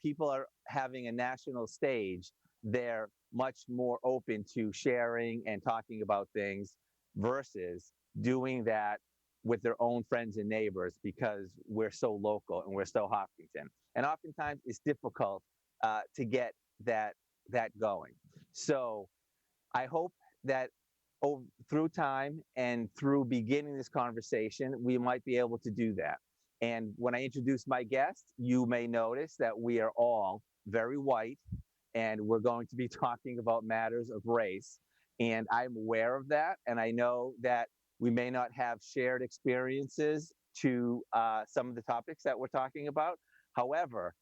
people are having a national stage, they're much more open to sharing and talking about things versus doing that with their own friends and neighbors because we're so local and we're so Hopkinton. And oftentimes it's difficult to get that going. So I hope that through time and through beginning this conversation, we might be able to do that. And when I introduce my guest, you may notice that we are all very white and we're going to be talking about matters of race. And I'm aware of that. And I know that we may not have shared experiences to some of the topics that we're talking about. However,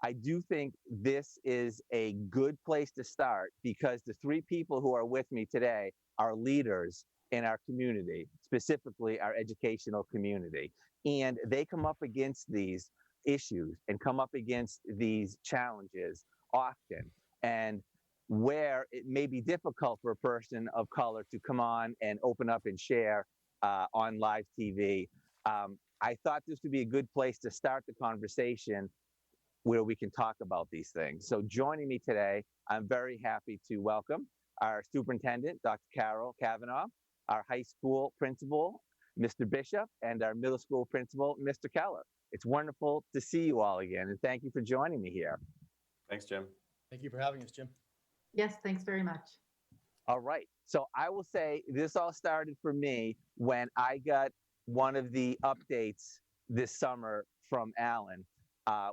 I do think this is a good place to start because the three people who are with me today are leaders in our community, specifically our educational community. And they come up against these issues and come up against these challenges often. And where it may be difficult for a person of color to come on and open up and share on live TV, I thought this would be a good place to start the conversation where we can talk about these things. So joining me today, I'm very happy to welcome our superintendent, Dr. Carol Cavanaugh, our high school principal, Mr. Bishop, and our middle school principal, Mr. Keller. It's wonderful to see you all again, and thank you for joining me here. Thanks, Jim. Thank you for having us, Jim. Yes, thanks very much. All right. So I will say this all started for me when I got one of the updates this summer from Alan,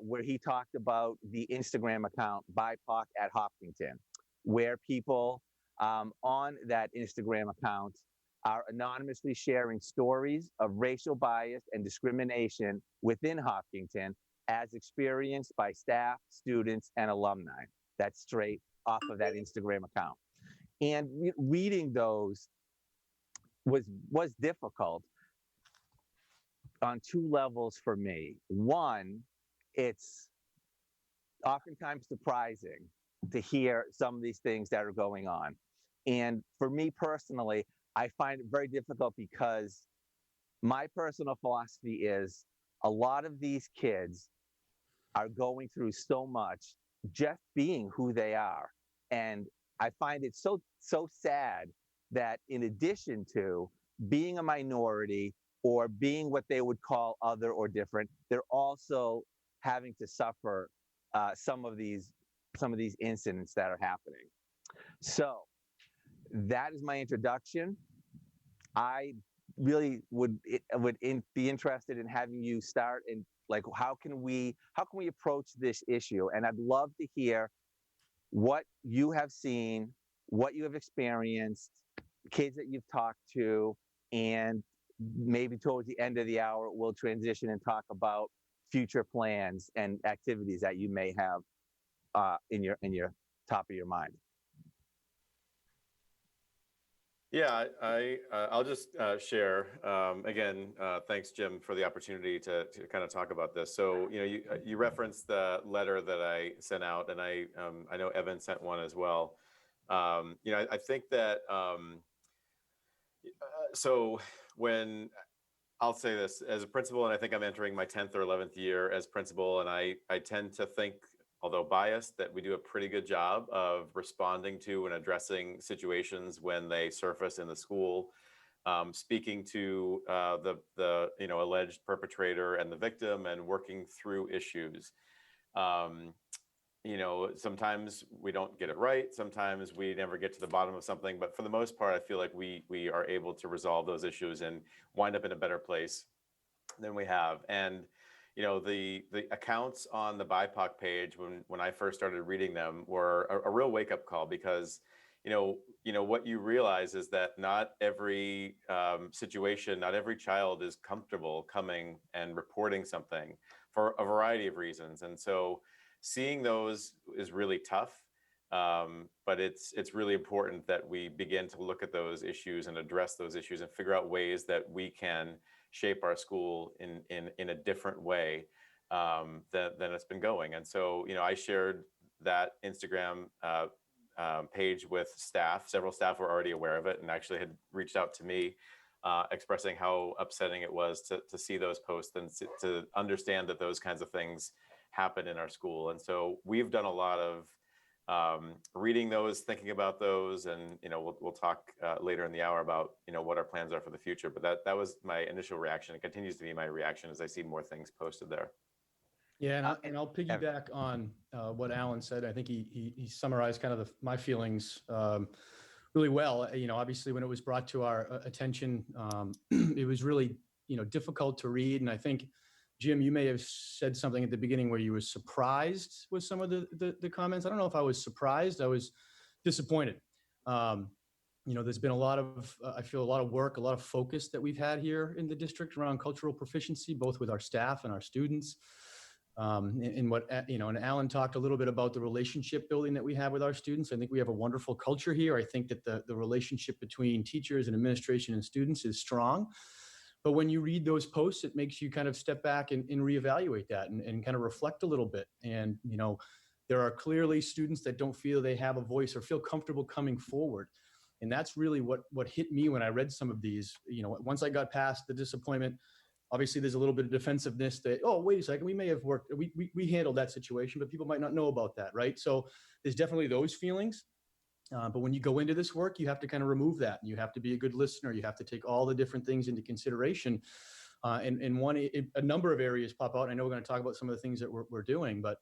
where he talked about the Instagram account BIPOC at Hopkinton, where people on that Instagram account are anonymously sharing stories of racial bias and discrimination within Hopkinton as experienced by staff, students, and alumni. That's straight off of that Instagram account. And reading those was difficult on two levels for me. One, it's oftentimes surprising to hear some of these things that are going on. And for me personally, I find it very difficult because my personal philosophy is a lot of these kids are going through so much just being who they are. And I find it so sad that in addition to being a minority or being what they would call other or different, they're also having to suffer some of these incidents that are happening. So that is my introduction. I really would be interested in having you start and like how can we approach this issue? And I'd love to hear what you have seen, what you have experienced, kids that you've talked to, and maybe towards the end of the hour we'll transition and talk about future plans and activities that you may have in your top of your mind. Yeah, I'll just share again. Thanks, Jim, for the opportunity to kind of talk about this. So you referenced the letter that I sent out, and I know Evan sent one as well. I think that so when I'll say this as a principal, and I think I'm entering my 10th or 11th year as principal, and I tend to think, although biased, that we do a pretty good job of responding to and addressing situations when they surface in the school, speaking to the alleged perpetrator and the victim, and working through issues. Sometimes we don't get it right. Sometimes we never get to the bottom of something. But for the most part, I feel like we are able to resolve those issues and wind up in a better place than we have. And the accounts on the BIPOC page when I first started reading them were a real wake up call because what you realize is that not every situation, not every child is comfortable coming and reporting something for a variety of reasons. And so seeing those is really tough, but it's really important that we begin to look at those issues and address those issues and figure out ways that we can shape our school in a different way than it's been going. And so, I shared that Instagram page with staff. Several staff were already aware of it and actually had reached out to me expressing how upsetting it was to see those posts and to understand that those kinds of things happen in our school. And so we've done a lot of reading those, thinking about those, and we'll talk later in the hour about what our plans are for the future. But that was my initial reaction. It continues to be my reaction as I see more things posted there. Yeah, and I'll piggyback on what Alan said. I think he summarized kind of my feelings really well. Obviously, when it was brought to our attention, it was really difficult to read. And I think, Jim, you may have said something at the beginning where you were surprised with some of the comments. I don't know if I was surprised. I was disappointed. There's been I feel a lot of work, a lot of focus that we've had here in the district around cultural proficiency, both with our staff and our students. And Alan talked a little bit about the relationship building that we have with our students. I think we have a wonderful culture here. I think that the relationship between teachers and administration and students is strong. But when you read those posts, it makes you kind of step back and reevaluate that and kind of reflect a little bit. And, there are clearly students that don't feel they have a voice or feel comfortable coming forward. And that's really what hit me when I read some of these. Once I got past the disappointment, obviously there's a little bit of defensiveness that, oh, wait a second, we may have we handled that situation, but people might not know about that, right? So there's definitely those feelings. But when you go into this work, you have to kind of remove that. And you have to be a good listener. You have to take all the different things into consideration. And a number of areas pop out. I know we're going to talk about some of the things that we're doing, but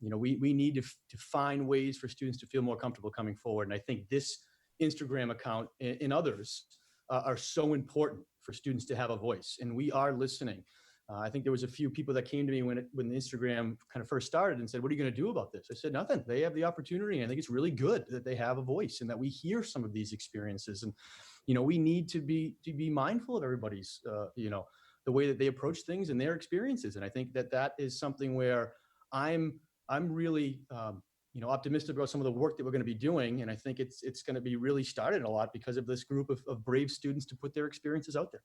we need to find ways for students to feel more comfortable coming forward. And I think this Instagram account and others are so important for students to have a voice, and we are listening. I think there was a few people that came to me when the Instagram kind of first started and said, "What are you going to do about this?" I said, "Nothing. They have the opportunity, and I think it's really good that they have a voice and that we hear some of these experiences. And we need to be mindful of everybody's the way that they approach things and their experiences. And I think that is something where I'm really optimistic about some of the work that we're going to be doing. And I think it's going to be really started a lot because of this group of brave students to put their experiences out there.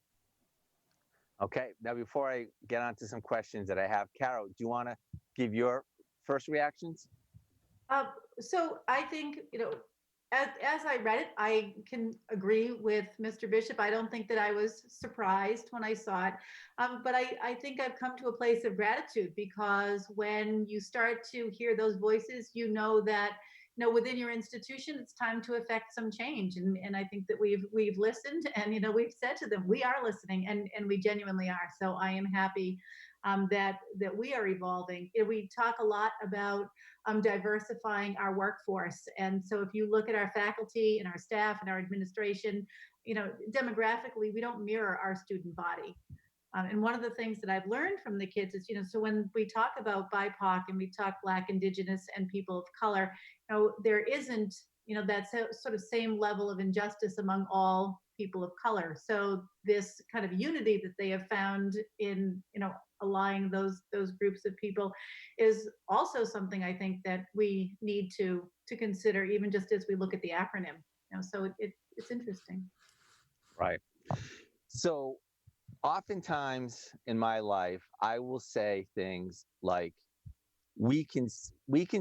Okay, now before I get on to some questions that I have, Carol, do you want to give your first reactions? So I think, as I read it, I can agree with Mr. Bishop. I don't think that I was surprised when I saw it, but I think I've come to a place of gratitude, because when you start to hear those voices, that within your institution, it's time to affect some change. And I think that we've listened, and we've said to them, we are listening, and we genuinely are. So I am happy that we are evolving. We talk a lot about diversifying our workforce. And so if you look at our faculty and our staff and our administration, demographically, we don't mirror our student body. And one of the things that I've learned from the kids is, so when we talk about BIPOC and we talk Black, Indigenous, and people of color, there isn't, that sort of same level of injustice among all people of color. So this kind of unity that they have found in, aligning those groups of people is also something I think that we need to consider, even just as we look at the acronym. So it's interesting. Right. So oftentimes in my life, I will say things like, we can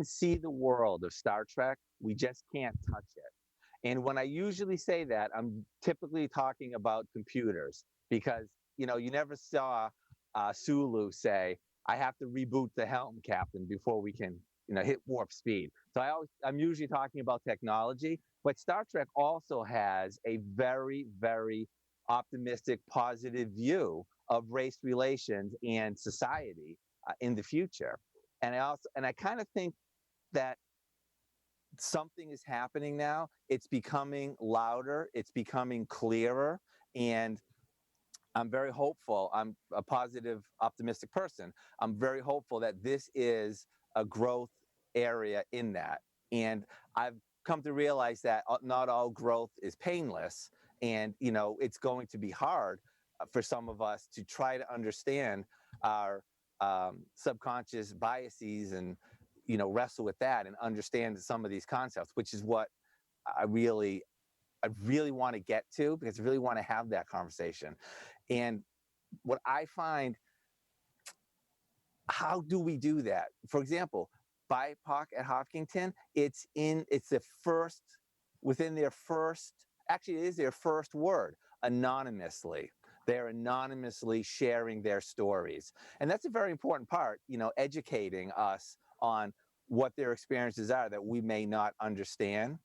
see the world of Star Trek, we just can't touch it. And when I usually say that, I'm typically talking about computers, because you never saw Sulu say, "I have to reboot the helm, Captain, before we can hit warp speed." So I'm usually talking about technology, but Star Trek also has a very, very optimistic, positive view of race relations and society in the future. And I kind of think that something is happening now. It's becoming louder, it's becoming clearer, and I'm very hopeful. I'm a positive, optimistic person. I'm very hopeful that this is a growth area in that. And I've come to realize that not all growth is painless. And, it's going to be hard for some of us to try to understand our subconscious biases and, wrestle with that and understand some of these concepts, which is what I really want to get to, because I really want to have that conversation. And what I find, how do we do that? For example, BIPOC at Hopkinton, it's the first, within their first, actually it is their first word, anonymously. They're anonymously sharing their stories. And that's a very important part, educating us on what their experiences are that we may not understand.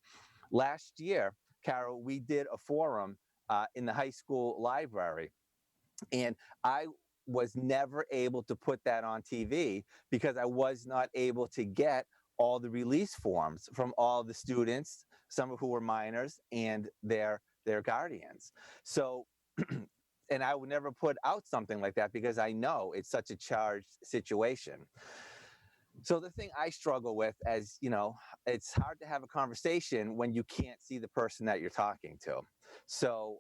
Last year, Carol, we did a forum in the high school library, and I was never able to put that on TV because I was not able to get all the release forms from all the students, some of who were minors, and their guardians. So, and I would never put out something like that because I know it's such a charged situation. So the thing I struggle with, as it's hard to have a conversation when you can't see the person that you're talking to. So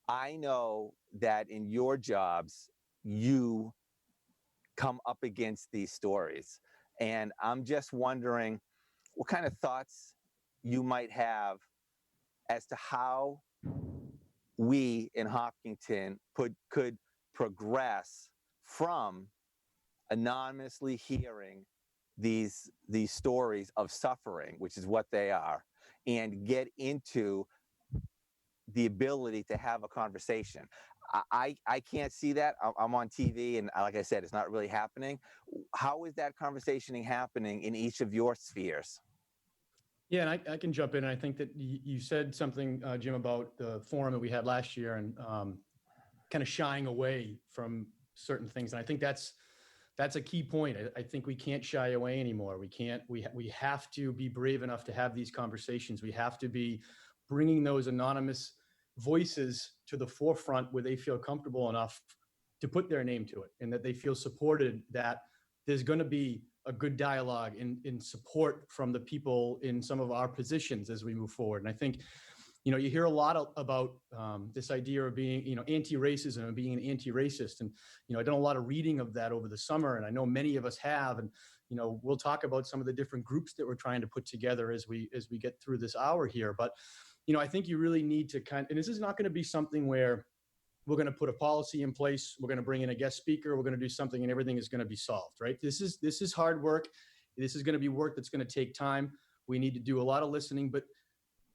I know that in your jobs, you come up against these stories. And I'm just wondering what kind of thoughts you might have as to how we in Hopkinton could progress from anonymously hearing these stories of suffering, which is what they are, and get into the ability to have a conversation. I can't see that. I'm on TV, and like I said, it's not really happening. How is that conversation happening in each of your spheres? Yeah, and I can jump in. I think that you said something, Jim, about the forum that we had last year and kind of shying away from certain things. And I think that's a key point. I think we can't shy away anymore. We can't. We have to be brave enough to have these conversations. We have to be bringing those anonymous voices to the forefront where they feel comfortable enough to put their name to it, and that they feel supported, that there's going to be a good dialogue in support from the people in some of our positions as we move forward. And I think, you hear a lot about this idea of being, anti-racism and being an anti-racist. And, I've done a lot of reading of that over the summer, and I know many of us have. And, we'll talk about some of the different groups that we're trying to put together as we get through this hour here. But, I think you really need to and this is not going to be something where we're going to put a policy in place, we're going to bring in a guest speaker, we're going to do something, and everything is going to be solved, right? This is hard work. This is going to be work that's going to take time. We need to do a lot of listening, but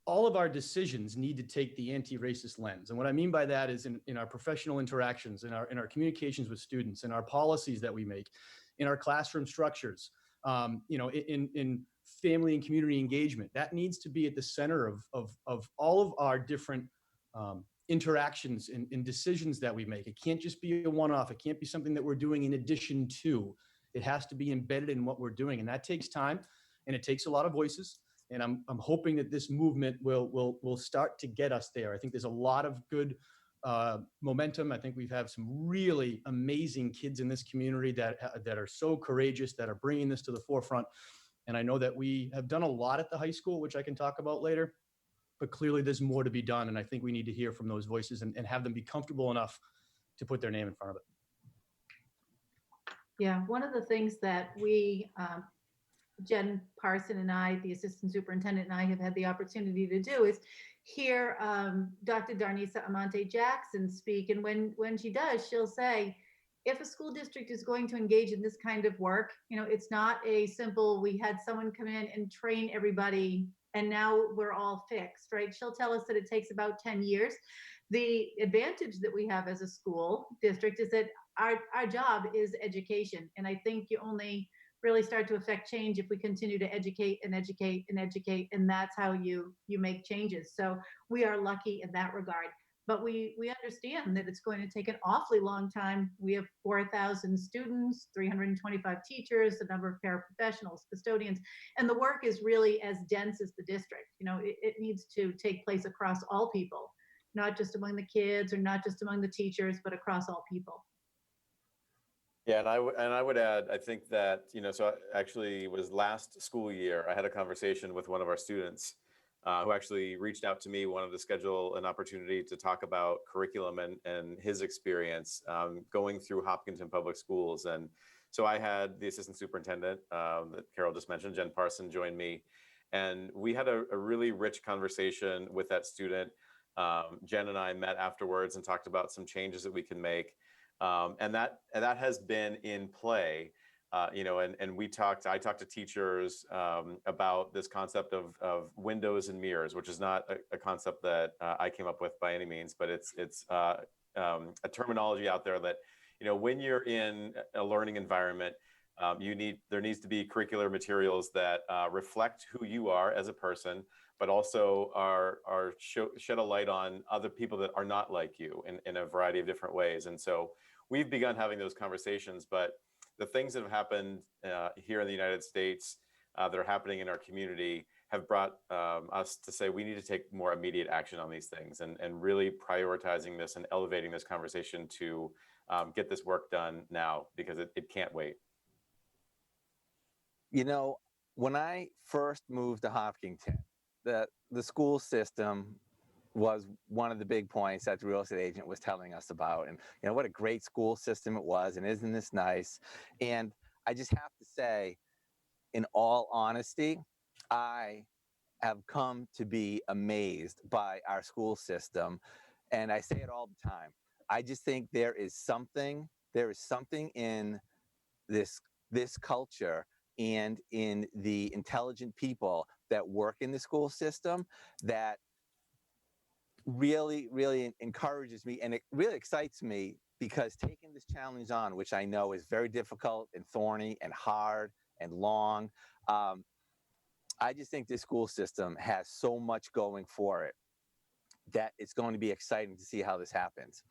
all of our decisions need to take the anti-racist lens. And what I mean by that is in our professional interactions, in our communications with students, in our policies that we make, in our classroom structures, in family and community engagement. That needs to be at the center of all of our different interactions and decisions that we make. It can't just be a one-off. It can't be something that we're doing in addition to. It has to be embedded in what we're doing. And that takes time, and it takes a lot of voices. And I'm hoping that this movement will start to get us there. I think there's a lot of good momentum. I think we've had some really amazing kids in this community that are so courageous, that are bringing this to the forefront. And I know that we have done a lot at the high school, which I can talk about later, but clearly there's more to be done. And I think we need to hear from those voices and have them be comfortable enough to put their name in front of it. Yeah, one of the things that we, Jen Parson and I, the assistant superintendent, and I have had the opportunity to do is hear Dr. Darnisa Amante Jackson speak. And when she does, she'll say, if a school district is going to engage in this kind of work, it's not a simple, we had someone come in and train everybody and now we're all fixed, right? She'll tell us that it takes about 10 years. The advantage that we have as a school district is that our job is education. And I think you only really start to affect change if we continue to educate and educate and educate, and that's how you make changes. So we are lucky in that regard, but we understand that it's going to take an awfully long time. We have 4,000 students, 325 teachers, a number of paraprofessionals, custodians, and the work is really as dense as the district. It needs to take place across all people, not just among the kids or not just among the teachers, but across all people. Yeah, and I would add, I think that, so actually it was last school year, I had a conversation with one of our students who actually reached out to me, wanted to schedule an opportunity to talk about curriculum and his experience going through Hopkinton Public Schools. And so I had the assistant superintendent that Carol just mentioned, Jen Parson, join me. And we had a really rich conversation with that student. Jen and I met afterwards and talked about some changes that we can make. And that has been in play, and I talked to teachers about this concept of windows and mirrors, which is not a concept that I came up with by any means, but it's a terminology out there that, when you're in a learning environment, there needs to be curricular materials that reflect who you are as a person, but also shed a light on other people that are not like you in a variety of different ways. And so we've begun having those conversations, but the things that have happened here in the United States that are happening in our community have brought us to say we need to take more immediate action on these things, and really prioritizing this and elevating this conversation to get this work done now, because it can't wait. When I first moved to Hopkinton, the school system was one of the big points that the real estate agent was telling us about. And, what a great school system it was. And isn't this nice? And I just have to say, in all honesty, I have come to be amazed by our school system. And I say it all the time. I just think there is something in this culture and in the intelligent people that work in the school system that really, really encourages me, and it really excites me, because taking this challenge on, which I know is very difficult and thorny and hard and long, I just think this school system has so much going for it that it's going to be exciting to see how this happens.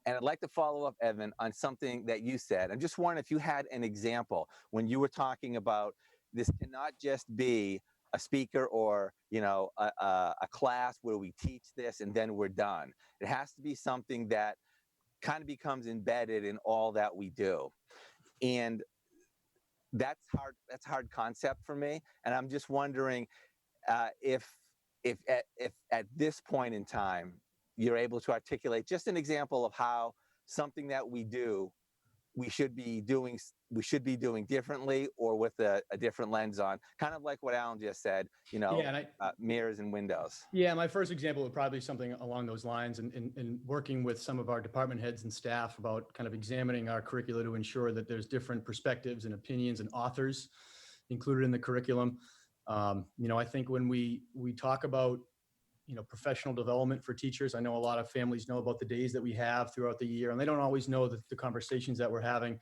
And I'd like to follow up, Evan, on something that you said. I'm just wondering if you had an example when you were talking about this cannot just be a speaker or a class where we teach this and then we're done. It has to be something that kind of becomes embedded in all that we do. And that's hard. That's a hard concept for me. And I'm just wondering if at this point in time you're able to articulate just an example of how something that we do we should be doing differently, or with a different lens on, kind of like what Alan just said, mirrors and windows. Yeah, my first example would probably be something along those lines, and working with some of our department heads and staff about kind of examining our curricula to ensure that there's different perspectives and opinions and authors included in the curriculum. I think when we talk about professional development for teachers, I know a lot of families know about the days that we have throughout the year, and they don't always know the conversations that we're having.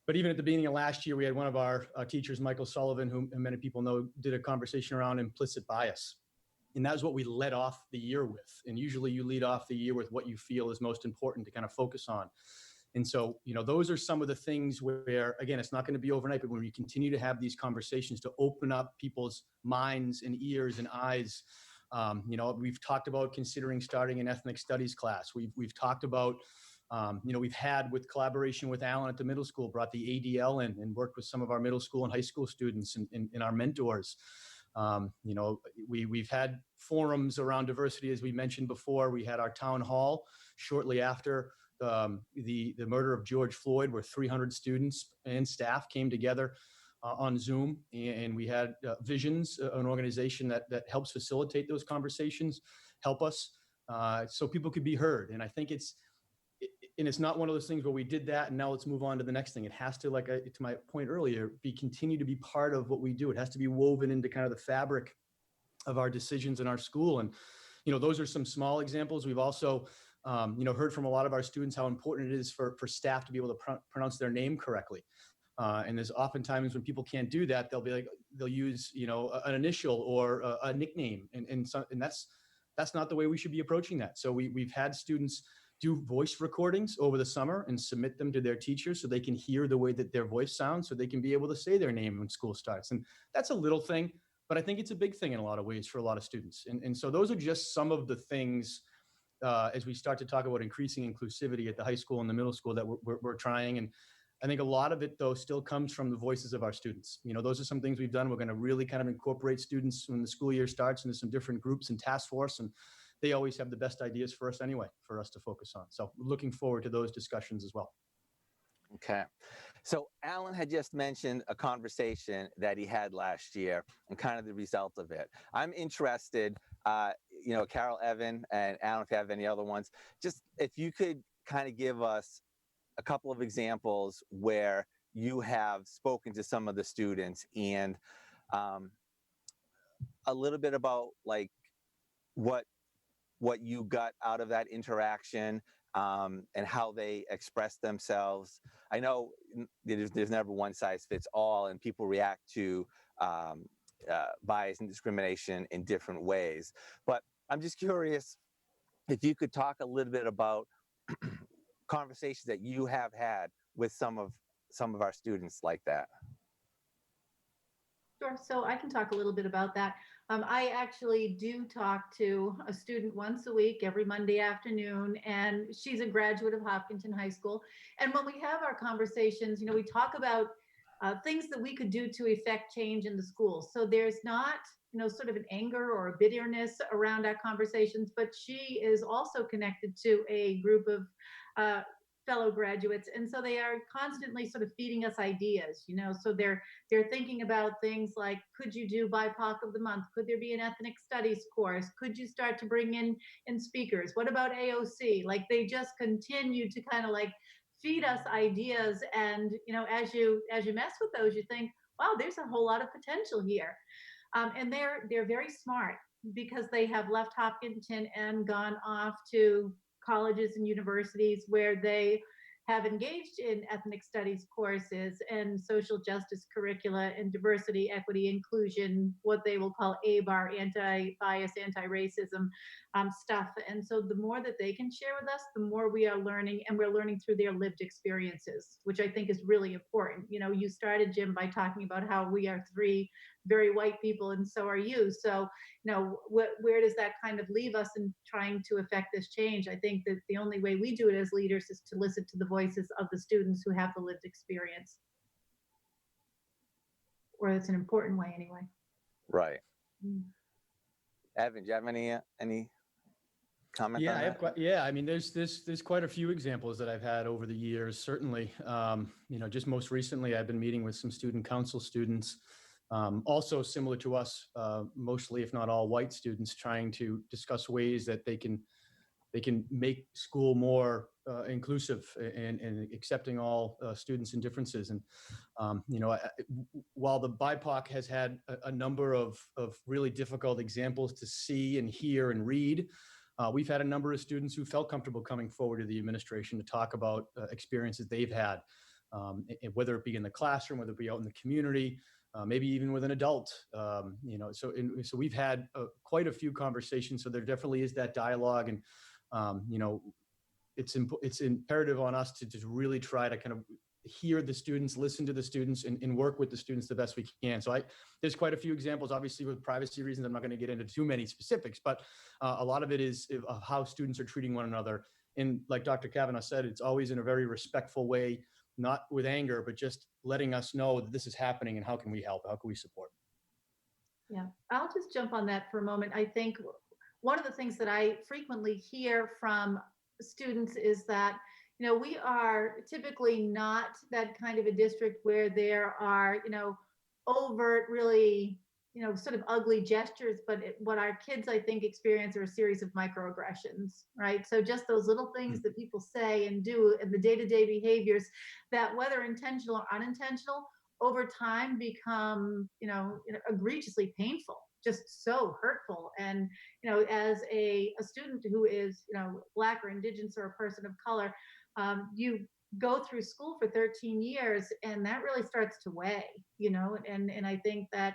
But even at the beginning of last year, we had one of our teachers, Michael Sullivan, who many people know, did a conversation around implicit bias. And that was what we led off the year with. And usually you lead off the year with what you feel is most important to kind of focus on. And so, those are some of the things where, again, it's not going to be overnight, but when we continue to have these conversations to open up people's minds and ears and eyes. We've talked about considering starting an ethnic studies class. We've talked about, we've had, with collaboration with Alan at the middle school, brought the ADL in and worked with some of our middle school and high school students and our mentors. We've had forums around diversity, as we mentioned before. We had our town hall shortly after the murder of George Floyd, where 300 students and staff came together on Zoom, and we had Visions, an organization that helps facilitate those conversations, help us so people could be heard. And I think it's not one of those things where we did that and now let's move on to the next thing. It has to, to my point earlier, continue to be part of what we do. It has to be woven into kind of the fabric of our decisions in our school. And those are some small examples. We've also heard from a lot of our students how important it is for staff to be able to pronounce their name correctly. And there's oftentimes when people can't do that, they'll use, an initial or a nickname. And that's not the way we should be approaching that. So we've had students do voice recordings over the summer and submit them to their teachers so they can hear the way that their voice sounds, so they can be able to say their name when school starts. And that's a little thing, but I think it's a big thing in a lot of ways for a lot of students. And so those are just some of the things as we start to talk about increasing inclusivity at the high school and the middle school that we're trying. And I think a lot of it, though, still comes from the voices of our students. Those are some things we've done. We're going to really kind of incorporate students when the school year starts into some different groups and task force. And they always have the best ideas for us anyway, for us to focus on. So looking forward to those discussions as well. Okay. So Alan had just mentioned a conversation that he had last year and kind of the result of it. I'm interested, Carol, Evan, and Alan, if you have any other ones, just if you could kind of give us a couple of examples where you have spoken to some of the students and a little bit about like what you got out of that interaction, and how they express themselves. I know there's never one size fits all, and people react to bias and discrimination in different ways. But I'm just curious if you could talk a little bit about conversations that you have had with some of our students like that. Sure. So I can talk a little bit about that. I actually do talk to a student once a week, every Monday afternoon, and she's a graduate of Hopkinton High School. And when we have our conversations, we talk about things that we could do to effect change in the school. So there's not, sort of an anger or a bitterness around our conversations, but she is also connected to a group of fellow graduates, and so they are constantly sort of feeding us ideas. So they're thinking about things like, could you do BIPOC of the month? Could there be an ethnic studies course? Could you start to bring in speakers? What about AOC? Like, they just continue to kind of like feed us ideas, and as you mess with those, you think, wow, there's a whole lot of potential here. And they're very smart, because they have left Hopkinton and gone off to colleges and universities where they have engaged in ethnic studies courses and social justice curricula and diversity, equity, inclusion, what they will call ABAR, anti-bias, anti-racism stuff. And so the more that they can share with us, the more we are learning, and we're learning through their lived experiences, which I think is really important. You started, Jim, by talking about how we are three very white people, and so are you. So, where does that kind of leave us in trying to affect this change? I think that the only way we do it as leaders is to listen to the voices of the students who have the lived experience. Or it's an important way anyway. Right. Evan, do you have any comment on that? I mean, there's quite a few examples that I've had over the years. Certainly, just most recently, I've been meeting with some student council students, also similar to us, mostly, if not all, white students, trying to discuss ways that they can make school more inclusive and accepting all students and differences. And while the BIPOC has had a number of really difficult examples to see and hear and read, we've had a number of students who felt comfortable coming forward to the administration to talk about experiences they've had, whether it be in the classroom, whether it be out in the community, maybe even with an adult. So we've had quite a few conversations. So there definitely is that dialogue, and it's imperative on us to just really try to kind of hear the students, listen to the students, and work with the students the best we can. So there's quite a few examples. Obviously, with privacy reasons, I'm not going to get into too many specifics, but a lot of it is of how students are treating one another. And like Dr. Cavanaugh said, it's always in a very respectful way, not with anger, but just letting us know that this is happening and how can we help? How can we support? Yeah, I'll just jump on that for a moment. I think one of the things that I frequently hear from students is that, we are typically not that kind of a district where there are, overt, really, sort of ugly gestures, but what our kids, I think, experience are a series of microaggressions, right? So just those little things that people say and do, and the day-to-day behaviors that, whether intentional or unintentional, over time become, egregiously painful, just so hurtful. And, as a student who is, Black or Indigenous or a person of color, you go through school for 13 years, and that really starts to weigh, and I think that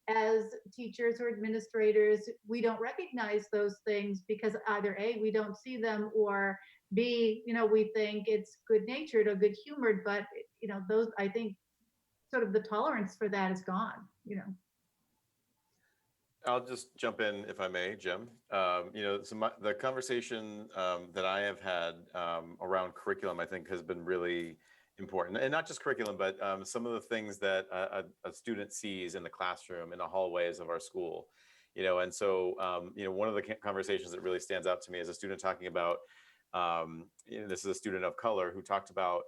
as teachers or administrators, we don't recognize those things because either A, we don't see them, or B, we think it's good natured or good humored, but those, I think, sort of the tolerance for that is gone. I'll just jump in if I may, Jim. The conversation that I have had around curriculum, I think, has been really important, and not just curriculum, but some of the things that a student sees in the classroom, in the hallways of our school. And so one of the conversations that really stands out to me is a student talking about, this is a student of color who talked about,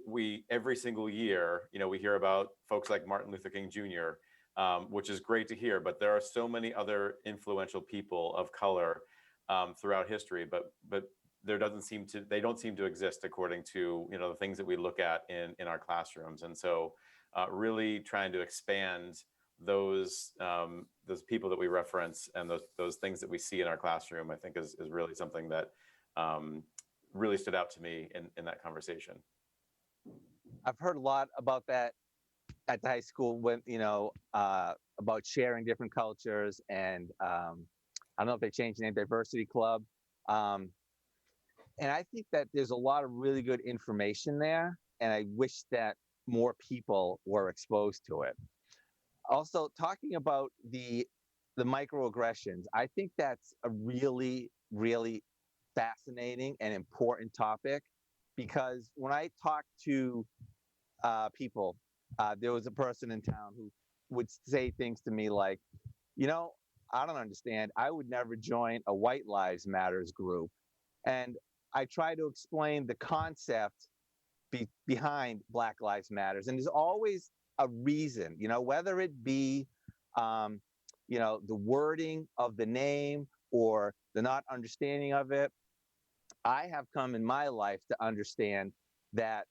we every single year, we hear about folks like Martin Luther King Jr., which is great to hear, but there are so many other influential people of color throughout history, but they don't seem to exist according to the things that we look at in our classrooms. And so really trying to expand those people that we reference and those things that we see in our classroom, I think is really something that really stood out to me in that conversation. I've heard a lot about that at the high school when, about sharing different cultures, and I don't know if they changed the name, Diversity Club. Um, and I think that there's a lot of really good information there, and I wish that more people were exposed to it. Also, talking about the microaggressions, I think that's a really, really fascinating and important topic, because when I talk to people, there was a person in town who would say things to me like, I don't understand. I would never join a White Lives Matters group. And I try to explain the concept behind Black Lives Matters. And there's always a reason, whether it be, the wording of the name or the not understanding of it. I have come in my life to understand that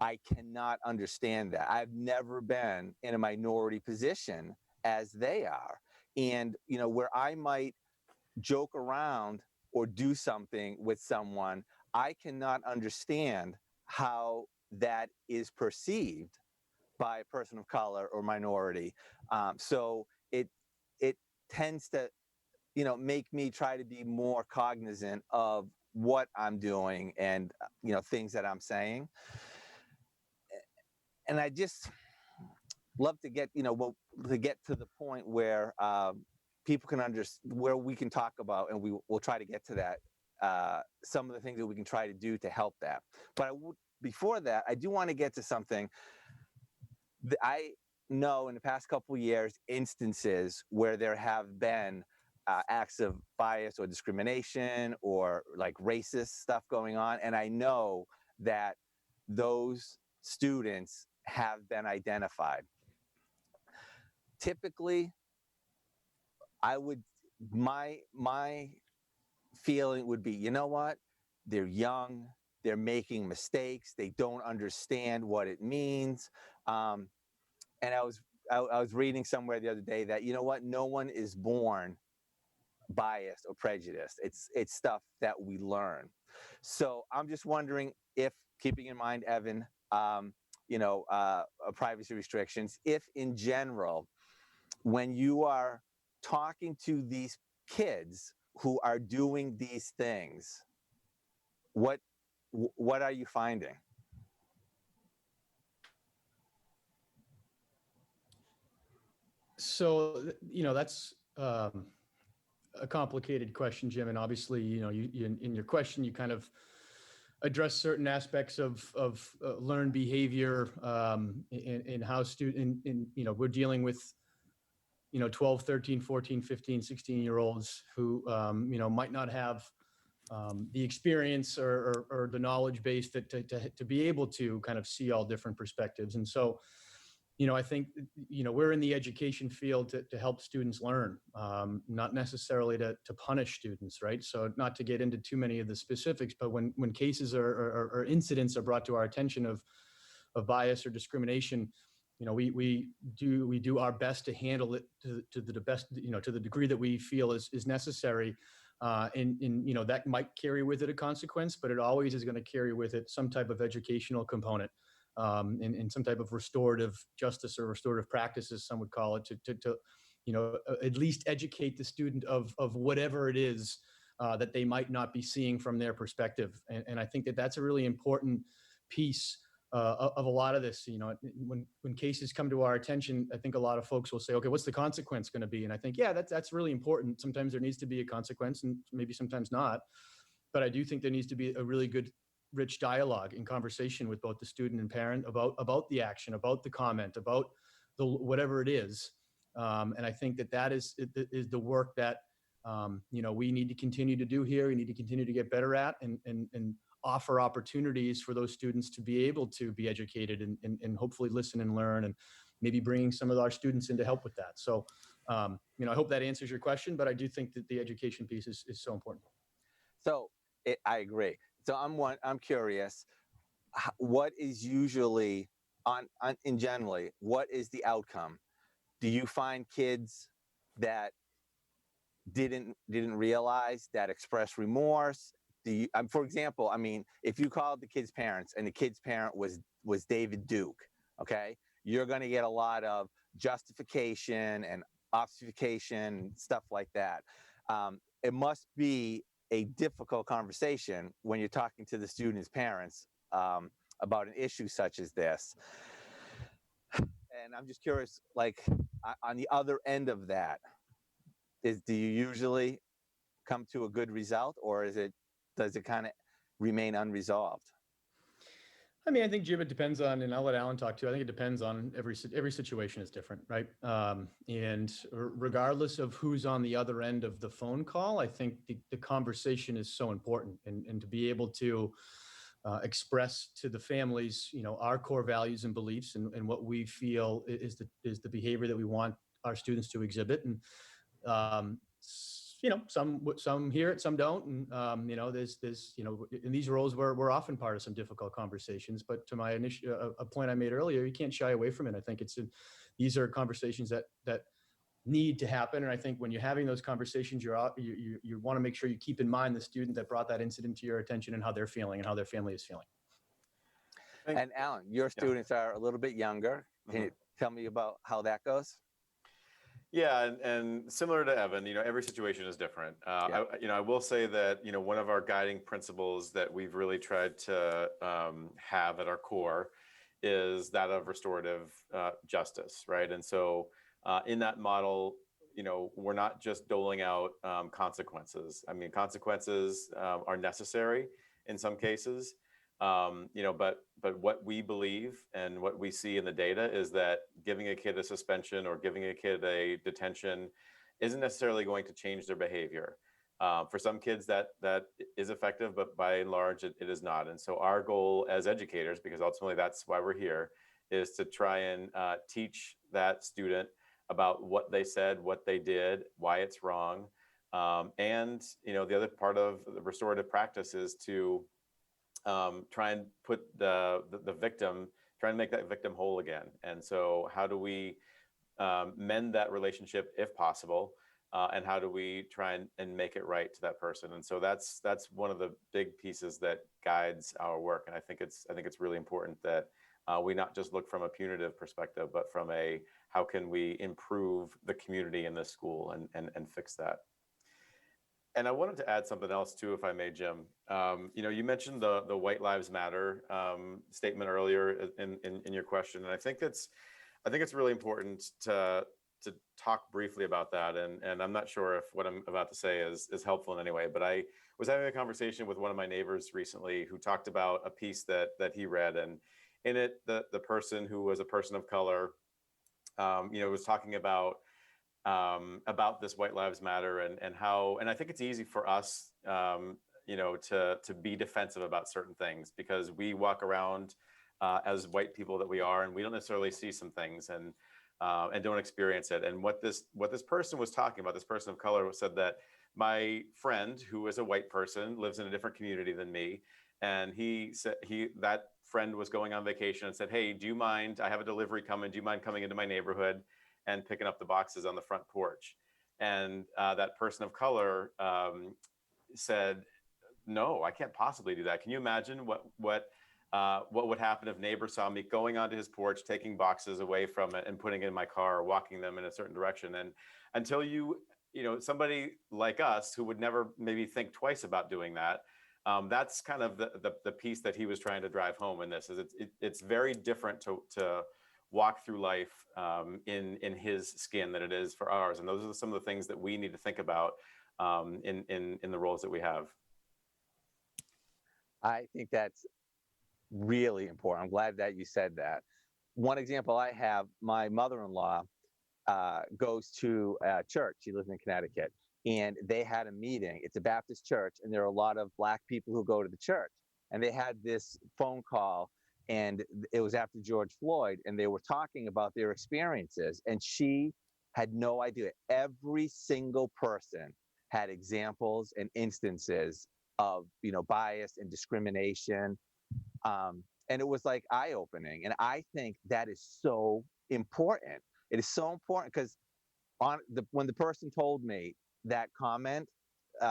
I cannot understand that. I've never been in a minority position as they are. And, where I might joke around or do something with someone, I cannot understand how that is perceived by a person of color or minority. So it tends to, make me try to be more cognizant of what I'm doing and, things that I'm saying. And I just love to get, to get to the point where people can understand, where we can talk about, and we'll try to get to that, some of the things that we can try to do to help that. But before that, I do want to get to something that I know in the past couple of years, instances where there have been acts of bias or discrimination or like racist stuff going on. And I know that those students have been identified. Typically, my feeling would be, you know what? They're young, they're making mistakes, they don't understand what it means. And I was reading somewhere the other day that, you know what? No one is born biased or prejudiced. It's stuff that we learn. So I'm just wondering if, keeping in mind, Evan, privacy restrictions, if in general, when you are talking to these kids who are doing these things, what are you finding? So, that's a complicated question, Jim. And obviously, you in your question, you kind of address certain aspects of learned behavior, in how we're dealing with 12, 13, 14, 15, 16-year-olds who might not have the experience or the knowledge base to be able to kind of see all different perspectives. And so I think we're in the education field to help students learn, not necessarily to punish students, right? So not to get into too many of the specifics, but when cases or incidents are brought to our attention of bias or discrimination, we do our best to handle it to the best, to the degree that we feel is necessary. And that might carry with it a consequence, but it always is going to carry with it some type of educational component, and some type of restorative justice or restorative practices, some would call it, to at least educate the student of whatever it is that they might not be seeing from their perspective. And I think that's a really important piece of a lot of this. When cases come to our attention, I think a lot of folks will say, okay, what's the consequence going to be? And I think, yeah, that's really important. Sometimes there needs to be a consequence, and maybe sometimes not. But I do think there needs to be a really good, rich dialogue and conversation with both the student and parent about the action, about the comment, about whatever it is. And I think that is the work that we need to continue to do here. We need to continue to get better at and offer opportunities for those students to be able to be educated and hopefully listen and learn, and maybe bringing some of our students in to help with that. So, I hope that answers your question, but I do think that the education piece is so important. So I agree. So I'm curious, what is usually in generally, what is the outcome? Do you find kids that didn't realize, that express remorse, for example, I mean, if you called the kid's parents and the kid's parent was David Duke, okay, you're going to get a lot of justification and obfuscation, stuff like that. It must be a difficult conversation when you're talking to the student's parents about an issue such as this. And I'm just curious, like, on the other end of that, do you usually come to a good result, or does it kind of remain unresolved? I mean, I think, Jim, it depends on, and I'll let Alan talk too. I think it depends on every situation is different, right? And regardless of who's on the other end of the phone call, I think the conversation is so important, and to be able to express to the families, our core values and beliefs, and what we feel is the behavior that we want our students to exhibit. And some hear it, some don't. And, there's in these roles we're often part of some difficult conversations, but to my initial, a point I made earlier, you can't shy away from it. I think these are conversations that need to happen. And I think when you're having those conversations, you want to make sure you keep in mind the student that brought that incident to your attention and how they're feeling and how their family is feeling. And Alan, your students are a little bit younger. Can you tell me about how that goes? Yeah, and similar to Evan, every situation is different. I will say that, one of our guiding principles that we've really tried to have at our core is that of restorative justice, right? And so in that model, we're not just doling out consequences. I mean, consequences are necessary in some cases, but what we believe and what we see in the data is that giving a kid a suspension or giving a kid a detention isn't necessarily going to change their behavior. For some kids that is effective, but by and large, it is not. And so our goal as educators, because ultimately that's why we're here, is to try and teach that student about what they said, what they did, why it's wrong. And, the other part of the restorative practice is to try and put the victim, try and make that victim whole again. And so how do we mend that relationship if possible? And how do we try and make it right to that person? And so that's one of the big pieces that guides our work. And I think it's really important that we not just look from a punitive perspective, but from a how can we improve the community in this school and fix that. And I wanted to add something else too, if I may, Jim. You mentioned the White Lives Matter statement earlier in your question, and I think it's really important to talk briefly about that. And I'm not sure if what I'm about to say is helpful in any way, but I was having a conversation with one of my neighbors recently who talked about a piece that he read, and in it, the person who was a person of color, was talking about this White Lives Matter and how, and I think it's easy for us, to be defensive about certain things because we walk around as white people that we are, and we don't necessarily see some things and don't experience it. And what this person was talking about, this person of color, said that my friend, who is a white person, lives in a different community than me, and he said that friend was going on vacation and said, "Hey, do you mind? I have a delivery coming. Do you mind coming into my neighborhood and picking up the boxes on the front porch?" And that person of color said, "No, I can't possibly do that. Can you imagine what would happen if neighbor saw me going onto his porch, taking boxes away from it and putting it in my car or walking them in a certain direction?" And until somebody like us who would never maybe think twice about doing that, that's kind of the piece that he was trying to drive home in this. Is it's very different to walk through life in his skin than it is for ours, and those are some of the things that we need to think about in the roles that we have. I think that's really important. I'm glad that you said that. One example I have, my mother-in-law goes to a church. She lives in Connecticut, and they had a meeting. It's a Baptist church, and there are a lot of Black people who go to the church. And they had this phone call, and it was after George Floyd, and they were talking about their experiences. And she had no idea. Every single person had examples and instances of, bias and discrimination. And it was like eye-opening. And I think that is so important. It is so important because when the person told me that comment,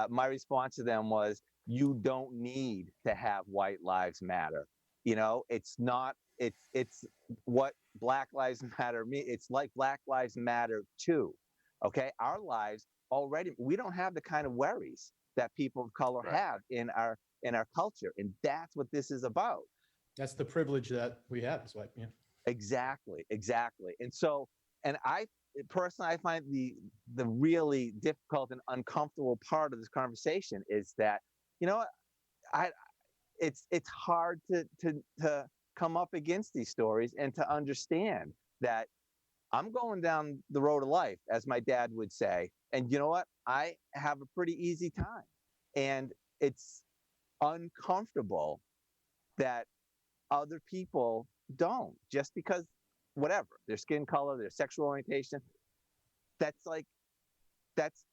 my response to them was, you don't need to have white lives matter. You know, it's not, it's what Black Lives Matter mean. It's like Black Lives Matter too. Okay. Our lives already, we don't have the kind of worries that people of color Right. have in our culture. And that's what this is about. That's the privilege that we have. It's like, yeah. Exactly, exactly. And so, and I personally, I find the really difficult and uncomfortable part of this conversation is that, you know, I it's hard to come up against these stories and to understand that I'm going down the road of life, as my dad would say. And you know what? I have a pretty easy time. And it's uncomfortable that other people don't, just because whatever, their skin color, their sexual orientation. That's like, that's,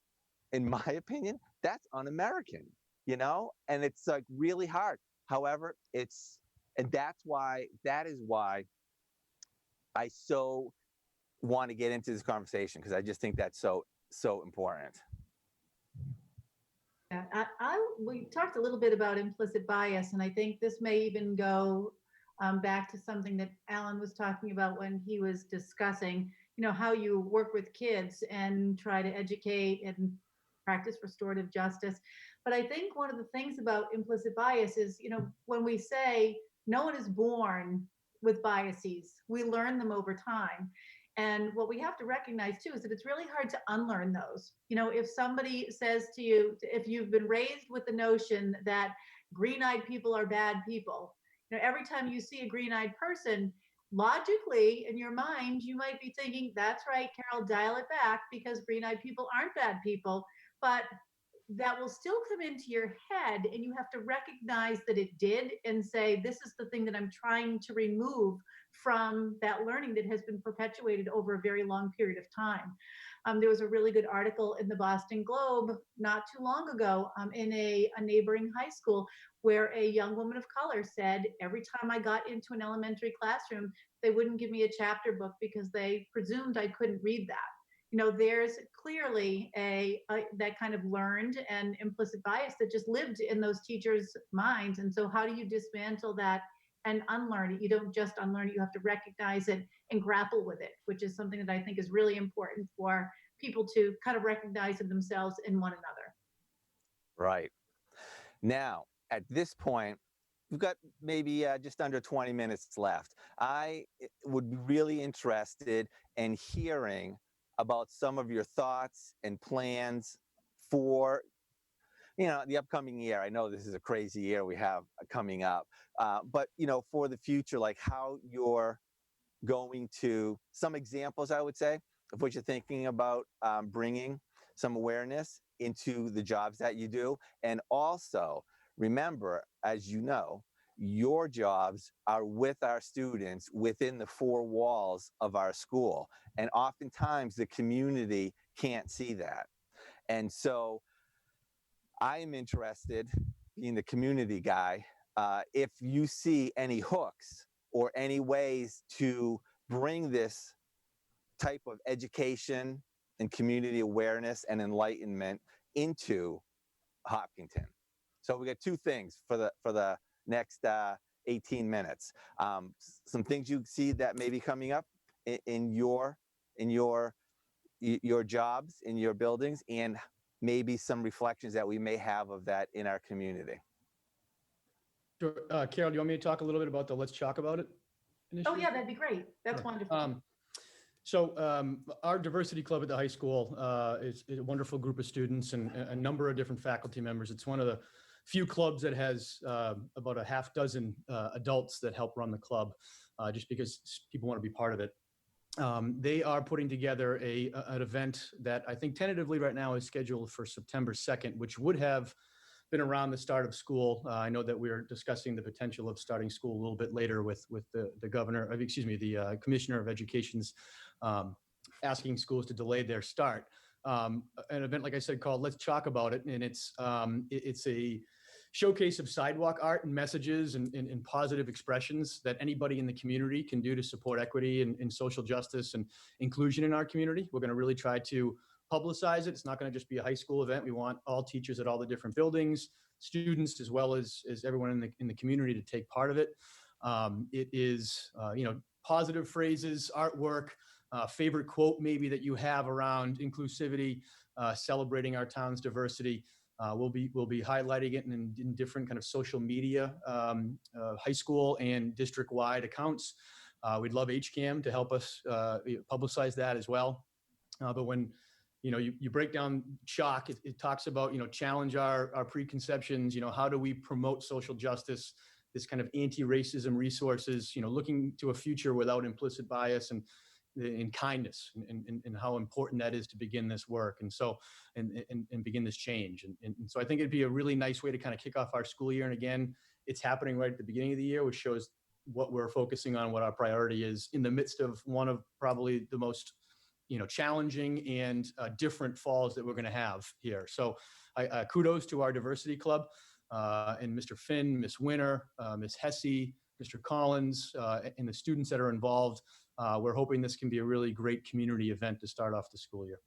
in my opinion, that's un-American, you know? And it's like really hard. However, and that is why I so want to get into this conversation, because I just think that's so important. Yeah, we talked a little bit about implicit bias, and I think this may even go back to something that Alan was talking about when he was discussing, how you work with kids and try to educate and practice restorative justice. But I think one of the things about implicit bias is, when we say no one is born with biases, we learn them over time. And what we have to recognize too is that it's really hard to unlearn those. If somebody says to you, if you've been raised with the notion that green-eyed people are bad people, every time you see a green-eyed person, logically in your mind, you might be thinking, that's right, Carol, dial it back, because green-eyed people aren't bad people. But that will still come into your head, and you have to recognize that it did and say, this is the thing that I'm trying to remove from that learning that has been perpetuated over a very long period of time. There was a really good article in the Boston Globe not too long ago in a neighboring high school, where a young woman of color said, every time I got into an elementary classroom, they wouldn't give me a chapter book because they presumed I couldn't read that. There's clearly that kind of learned and implicit bias that just lived in those teachers' minds. And so how do you dismantle that and unlearn it? You don't just unlearn it, you have to recognize it and grapple with it, which is something that I think is really important for people to kind of recognize in themselves and one another. Right. Now, at this point, we've got maybe just under 20 minutes left. I would be really interested in hearing about some of your thoughts and plans for, the upcoming year. I know this is a crazy year we have coming up, but, for the future, like how you're going to, some examples, I would say, of what you're thinking about bringing some awareness into the jobs that you do. And also, remember, as you know, your jobs are with our students within the four walls of our school. And oftentimes the community can't see that. And so I am interested, being the community guy, if you see any hooks or any ways to bring this type of education and community awareness and enlightenment into Hopkinton. So we got two things for the next 18 minutes. Some things you see that may be coming up in your jobs, in your buildings, and maybe some reflections that we may have of that in our community. Sure. Carol, do you want me to talk a little bit about the Let's Talk About It initiative? Oh yeah, that'd be great. That's wonderful. So our diversity club at the high school is a wonderful group of students and a number of different faculty members. It's one of the few clubs that has about a half dozen adults that help run the club, just because people want to be part of it. They are putting together an event that I think tentatively right now is scheduled for September 2nd, which would have been around the start of school. I know that we're discussing the potential of starting school a little bit later with the governor, the commissioner of education's asking schools to delay their start. An event, like I said, called Let's Talk About It. And it's a showcase of sidewalk art and messages and positive expressions that anybody in the community can do to support equity and social justice and inclusion in our community. We're going to really try to publicize it. It's not going to just be a high school event. We want all teachers at all the different buildings, students as well as everyone in the community to take part of it. It is, positive phrases, artwork, favorite quote maybe that you have around inclusivity, celebrating our town's diversity. We'll be highlighting it in different kind of social media, high school and district-wide accounts. We'd love HCAM to help us publicize that as well. But when you break down CHOC, it talks about challenge our preconceptions. How do we promote social justice? This kind of anti-racism resources. Looking to a future without implicit bias and in kindness, and how important that is to begin this work, and begin this change. And so I think it'd be a really nice way to kind of kick off our school year. And again, it's happening right at the beginning of the year, which shows what we're focusing on, what our priority is in the midst of one of probably the most challenging and different falls that we're going to have here. So kudos to our diversity club and Mr. Finn, Ms. Winter, Ms. Hesse, Mr. Collins, and the students that are involved. We're hoping this can be a really great community event to start off the school year.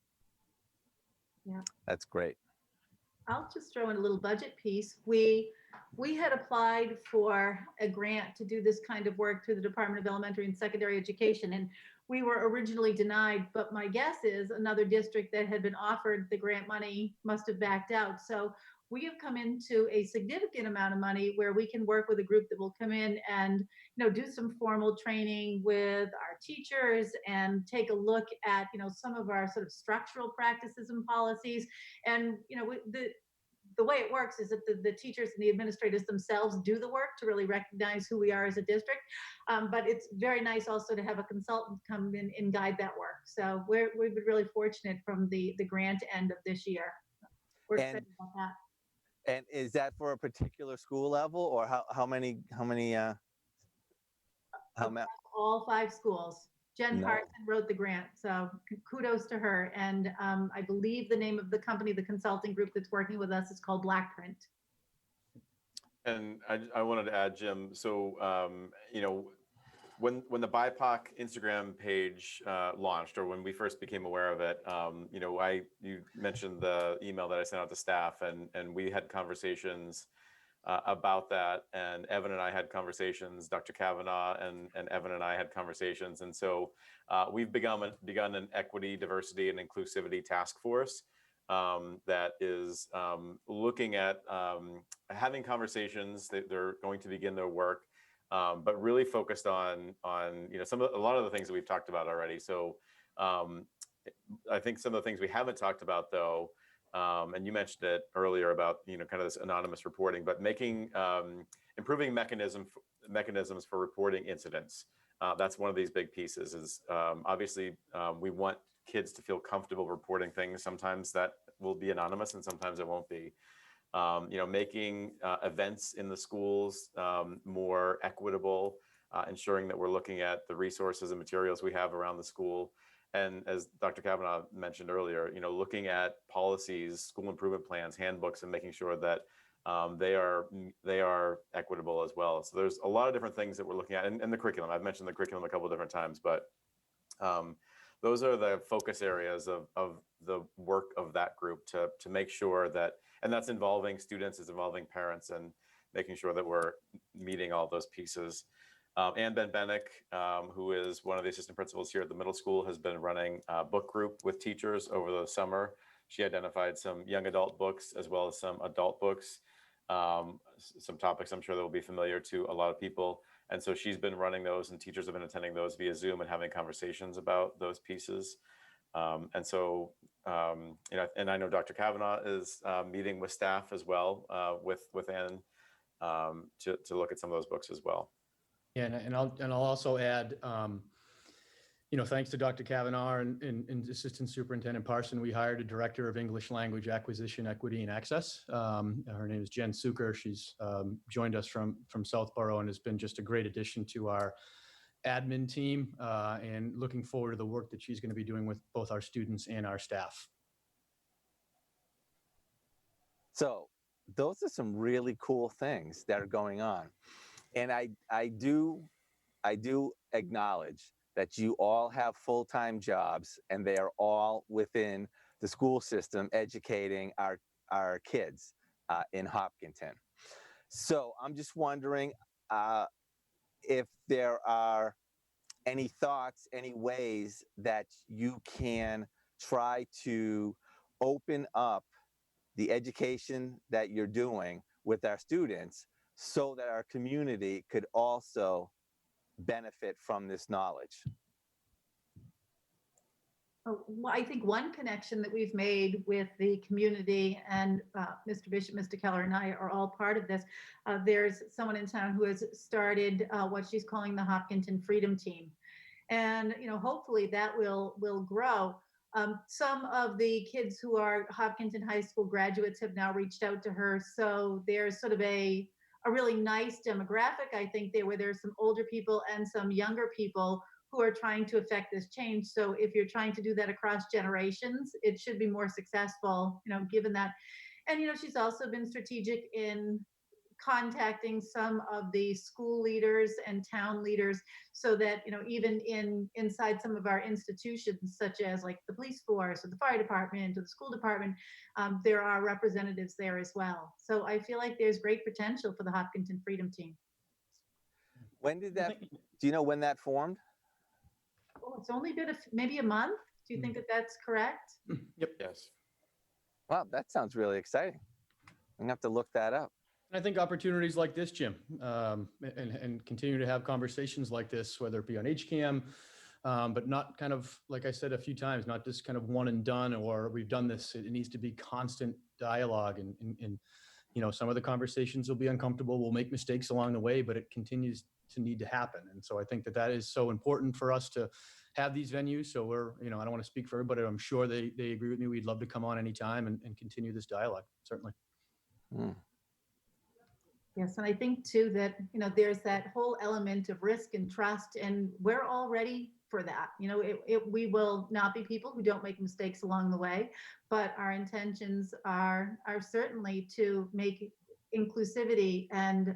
Yeah, That's great. I'll just throw in a little budget piece. We had applied for a grant to do this kind of work through the Department of Elementary and Secondary Education, and we were originally denied, but my guess is another district that had been offered the grant money must have backed out. So we have come into a significant amount of money where we can work with a group that will come in and do some formal training with our teachers and take a look at some of our sort of structural practices and policies. And the way it works is that the teachers and the administrators themselves do the work to really recognize who we are as a district. But it's very nice also to have a consultant come in and guide that work. So we've been really fortunate from the grant end of this year. We're excited about that. And is that for a particular school level, or how many? All 5 schools. Jen No. Carson wrote the grant, so kudos to her. And I believe the name of the company, the consulting group that's working with us, is called Blackprint. And I wanted to add, Jim, so, when the BIPOC Instagram page launched, or when we first became aware of it, you mentioned the email that I sent out to staff, and we had conversations about that. And Evan and I had conversations, Dr. Cavanaugh and Evan and I had conversations. And so we've begun an equity, diversity, and inclusivity task force that is looking at having conversations. They're going to begin their work, but really focused on a lot of the things that we've talked about already. So I think some of the things we haven't talked about, though, and you mentioned it earlier about kind of this anonymous reporting, but improving mechanisms for reporting incidents. That's one of these big pieces. Is obviously we want kids to feel comfortable reporting things. Sometimes that will be anonymous, and sometimes it won't be. Making events in the schools more equitable, ensuring that we're looking at the resources and materials we have around the school. And as Dr. Cavanaugh mentioned earlier, looking at policies, school improvement plans, handbooks, and making sure that they are equitable as well. So there's a lot of different things that we're looking at, and the curriculum. I've mentioned the curriculum a couple of different times, but those are the focus areas of the work of that group to make sure that, and that's involving students, it's involving parents, and making sure that we're meeting all those pieces. Ann Ben-Bennick, who is one of the assistant principals here at the middle school, has been running a book group with teachers over the summer. She identified some young adult books as well as some adult books, some topics I'm sure that will be familiar to a lot of people. And so she's been running those, and teachers have been attending those via Zoom and having conversations about those pieces. And I know Dr. Cavanaugh is meeting with staff as well, with Ann, to look at some of those books as well. Yeah, and I'll also add, thanks to Dr. Cavanaugh and Assistant Superintendent Parson, we hired a Director of English Language Acquisition, Equity, and Access. Her name is Jen Suker. She's joined us from Southborough and has been just a great addition to our admin team, and looking forward to the work that she's going to be doing with both our students and our staff. So those are some really cool things that are going on. And I do acknowledge that you all have full-time jobs, and they are all within the school system educating our kids. in Hopkinton. So I'm just wondering if there are any thoughts, any ways that you can try to open up the education that you're doing with our students so that our community could also benefit from this knowledge. Well, I think one connection that we've made with the community, and Mr. Bishop, Mr. Keller, and I are all part of this. There's someone in town who has started what she's calling the Hopkinton Freedom Team, and hopefully that will grow. Some of the kids who are Hopkinton High School graduates have now reached out to her, so there's sort of a really nice demographic. I think where there's some older people and some younger people who are trying to affect this change. So if you're trying to do that across generations, it should be more successful, given that. And, she's also been strategic in contacting some of the school leaders and town leaders so that, even inside some of our institutions, such as like the police force or the fire department or the school department, there are representatives there as well. So I feel like there's great potential for the Hopkinton Freedom Team. When did that, do you know when that formed? Oh, it's only been maybe a month. Do you think that that's correct? Yep. Yes. Wow, that sounds really exciting. I'm gonna have to look that up. I think opportunities like this, Jim, and continue to have conversations like this, whether it be on HCAM, but not kind of, like I said a few times, not just kind of one and done, or we've done this. It needs to be constant dialogue, and some of the conversations will be uncomfortable. We'll make mistakes along the way, but it continues to need to happen. And so I think that is so important for us to have these venues. So we're, I don't want to speak for everybody. I'm sure they agree with me. We'd love to come on anytime and continue this dialogue, certainly. Mm. Yes, and I think too that, there's that whole element of risk and trust, and we're all ready for that. We will not be people who don't make mistakes along the way, but our intentions are certainly to make inclusivity and,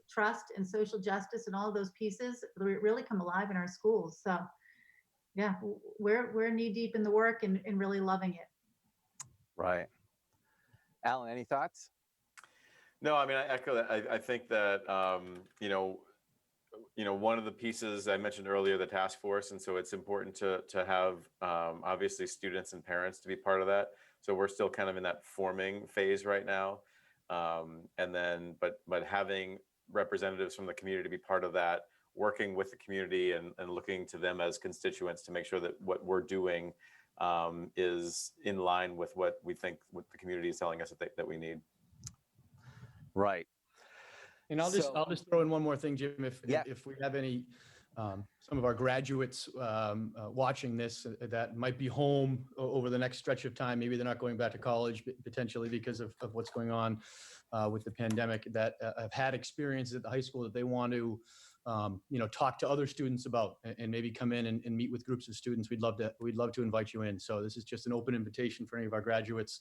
trust and social justice and all of those pieces really come alive in our schools. So yeah, we're knee deep in the work and really loving it. Right. Alan, any thoughts? No, I mean, I echo that. I think that, one of the pieces I mentioned earlier, the task force, and so it's important to have obviously students and parents to be part of that. So we're still kind of in that forming phase right now, and then but having representatives from the community to be part of that, working with the community and looking to them as constituents to make sure that what we're doing is in line with what we think what the community is telling us that we need. Right. And I'll just throw in one more thing, Jim. If we have any some of our graduates watching this that might be home over the next stretch of time, maybe they're not going back to college potentially because of what's going on with the pandemic, that have had experiences at the high school that they want to talk to other students about, and maybe come in and meet with groups of students. We'd love to invite you in. So this is just an open invitation for any of our graduates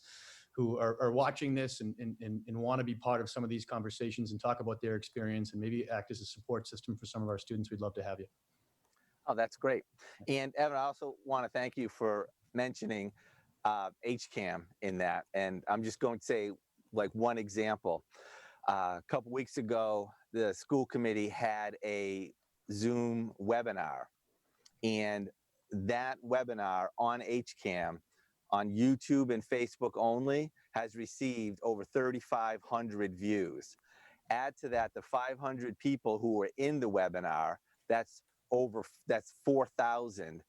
who are watching this and want to be part of some of these conversations and talk about their experience and maybe act as a support system for some of our students. We'd love to have you. Oh, that's great. And Evan, I also want to thank you for mentioning HCAM in that. And I'm just going to say like one example. A couple weeks ago, the school committee had a Zoom webinar, and that webinar on HCAM on YouTube and Facebook only has received over 3,500 views. Add to that the 500 people who were in the webinar, that's 4,000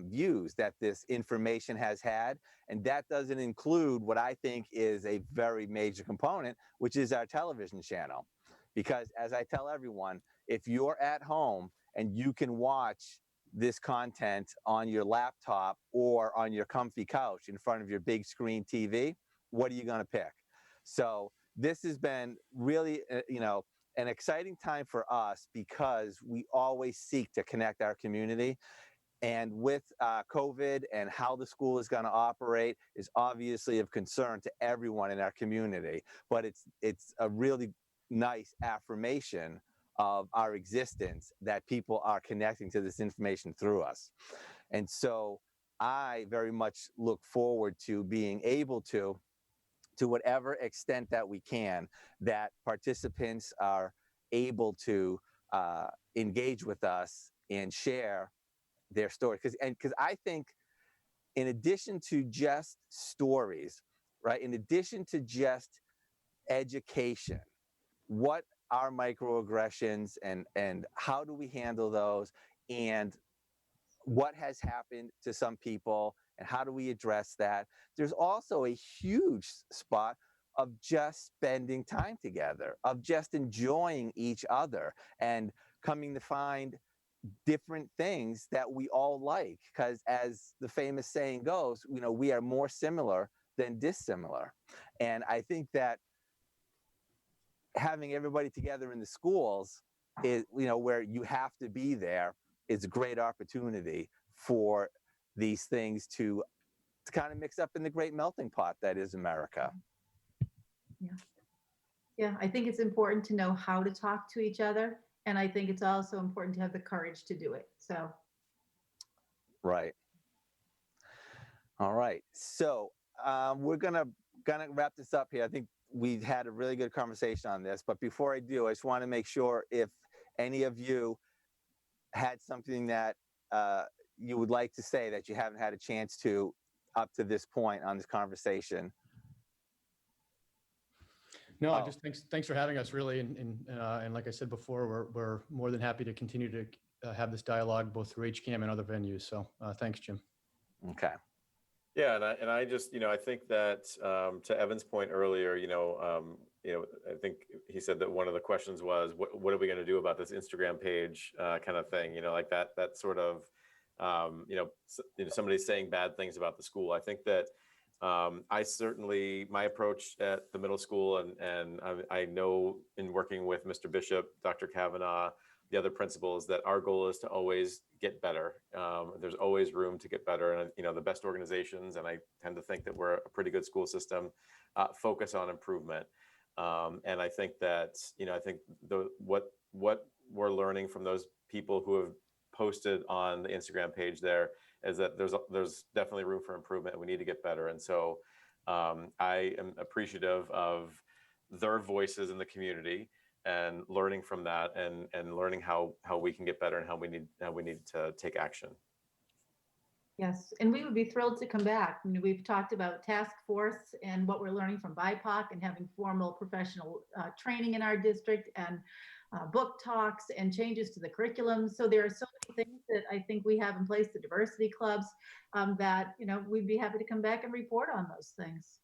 views that this information has had. And that doesn't include what I think is a very major component, which is our television channel. Because as I tell everyone, if you're at home and you can watch this content on your laptop or on your comfy couch in front of your big screen TV, what are you going to pick? So this has been really, an exciting time for us because we always seek to connect our community. And with COVID and how the school is going to operate is obviously of concern to everyone in our community. But it's a really nice affirmation of our existence that people are connecting to this information through us. And so I very much look forward to being able to to whatever extent that we can, that participants are able to engage with us and share their story. Because I think, in addition to just stories, right, in addition to just education, what are microaggressions, and how do we handle those, and what has happened to some people, and how do we address that? There's also a huge spot of just spending time together, of just enjoying each other, and coming to find different things that we all like. Because, as the famous saying goes, we are more similar than dissimilar. And I think that having everybody together in the schools is, where you have to be there, is a great opportunity for these things to kind of mix up in the great melting pot that is America. Yeah. Yeah, I think it's important to know how to talk to each other. And I think it's also important to have the courage to do it. So. Right. All right. So we're gonna wrap this up here. I think we've had a really good conversation on this. But before I do, I just want to make sure if any of you had something that you would like to say that you haven't had a chance to up to this point on this conversation. No, just thanks for having us, really. And like I said before, we're more than happy to continue to have this dialogue both through HCAM and other venues. So thanks, Jim. Okay. Yeah, and I just, I think that to Evan's point earlier, I think he said that one of the questions was, what are we going to do about this Instagram page kind of thing, like that sort of, somebody saying bad things about the school. I think that I certainly, my approach at the middle school, and I know in working with Mr. Bishop, Dr. Cavanaugh, the other principals, that our goal is to always get better. There's always room to get better. And, the best organizations, and I tend to think that we're a pretty good school system, focus on improvement. And I think that, I think what we're learning from those people who have posted on the Instagram page there is that there's definitely room for improvement. We need to get better. And so I am appreciative of their voices in the community, and learning from that, and learning how we can get better, and how we need to take action. Yes, and we would be thrilled to come back. We've talked about task force and what we're learning from BIPOC, and having formal professional training in our district, and book talks and changes to the curriculum. So there are so many things that I think we have in place, the diversity clubs, that we'd be happy to come back and report on those things.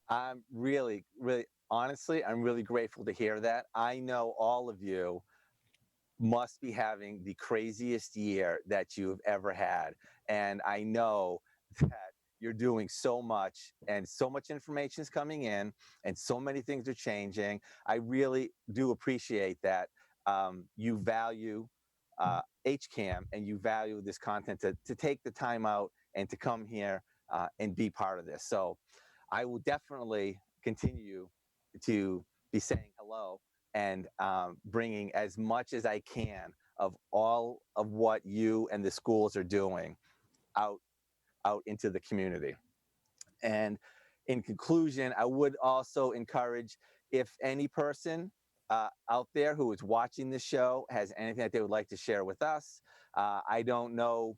I'm really, really, honestly, I'm really grateful to hear that. I know all of you must be having the craziest year that you've ever had. And I know that you're doing so much, and so much information is coming in, and so many things are changing. I really do appreciate that you value HCAM, and you value this content to take the time out and to come here and be part of this. So I will definitely continue to be saying hello, and bringing as much as I can of all of what you and the schools are doing out into the community. And in conclusion, I would also encourage, if any person out there who is watching this show has anything that they would like to share with us. I don't know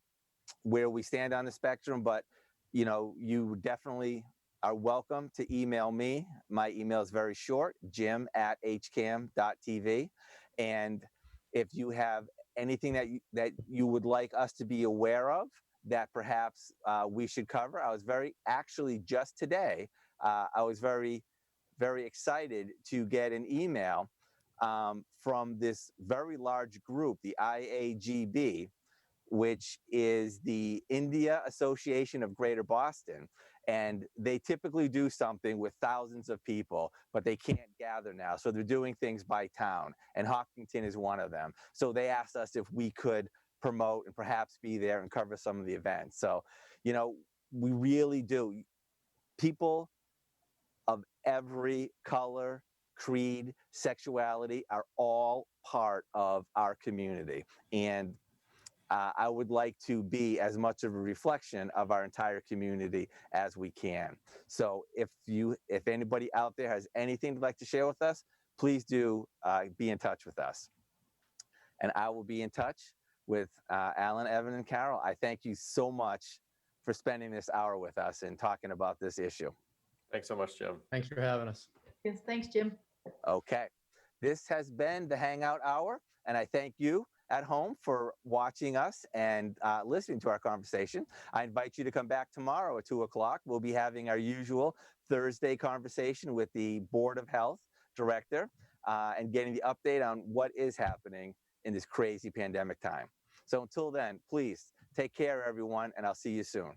where we stand on the spectrum, but you definitely are welcome to email me. My email is very short, jim@hcam.tv. And if you have anything that you would like us to be aware of, that perhaps we should cover. Actually just today, I was very, very excited to get an email from this very large group, the IAGB, which is the India Association of Greater Boston. And they typically do something with thousands of people, but they can't gather now. So they're doing things by town, and Hopkinton is one of them. So they asked us if we could promote and perhaps be there and cover some of the events. So, we really do. People of every color, creed, sexuality are all part of our community. And I would like to be as much of a reflection of our entire community as we can. So if anybody out there has anything they'd like to share with us, please do be in touch with us. And I will be in touch with Alan, Evan, and Carol. I thank you so much for spending this hour with us and talking about this issue. Thanks so much, Jim. Thanks for having us. Yes, thanks, Jim. Okay. This has been the Hangout Hour, and I thank you at home for watching us and listening to our conversation. I invite you to come back tomorrow at 2 o'clock. We'll be having our usual Thursday conversation with the Board of Health Director and getting the update on what is happening in this crazy pandemic time. So until then, please take care, everyone, and I'll see you soon.